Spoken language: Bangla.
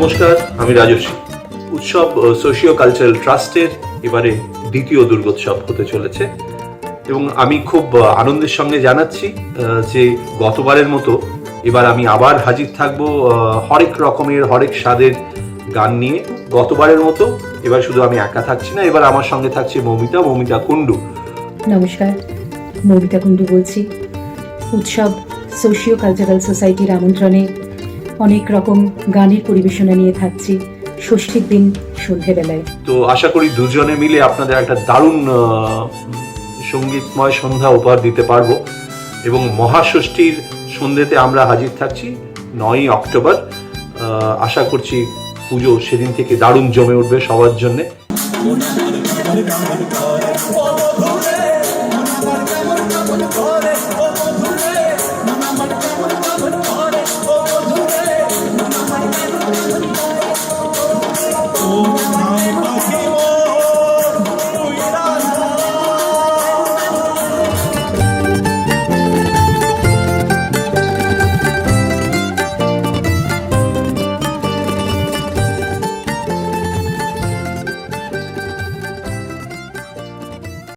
নমস্কার, আমি রাজস্বী। উৎসব সোশিও কালচারাল ট্রাস্টের এবারে দ্বিতীয় দুর্গোৎসব হতে চলেছে এবং আমি খুব আনন্দের সঙ্গে জানাচ্ছি যে গতবারের মতো এবার আমি আবার হাজির থাকবো হরেক রকমের হরেক স্বাদের গান নিয়ে। গতবারের মতো এবার শুধু আমি একা থাকছি না, এবার আমার সঙ্গে থাকছে মৌমিতা কুণ্ডু। নমস্কার, মৌমিতা কুণ্ডু বলছি। উৎসব সোশিও কালচারাল সোসাইটির আমন্ত্রণে অনেক রকম গানের পরিবেশনা নিয়ে থাকছি ষষ্ঠীর দিন সন্ধেবেলায়। তো আশা করি দুজনে মিলে আপনাদের একটা দারুণ সঙ্গীতময় সন্ধ্যা উপহার দিতে পারবো এবং মহাষষ্ঠীর সন্ধ্যেতে আমরা হাজির থাকছি 9ই অক্টোবর। আশা করছি পুজো সেদিন থেকে দারুণ জমে উঠবে সবার জন্যে।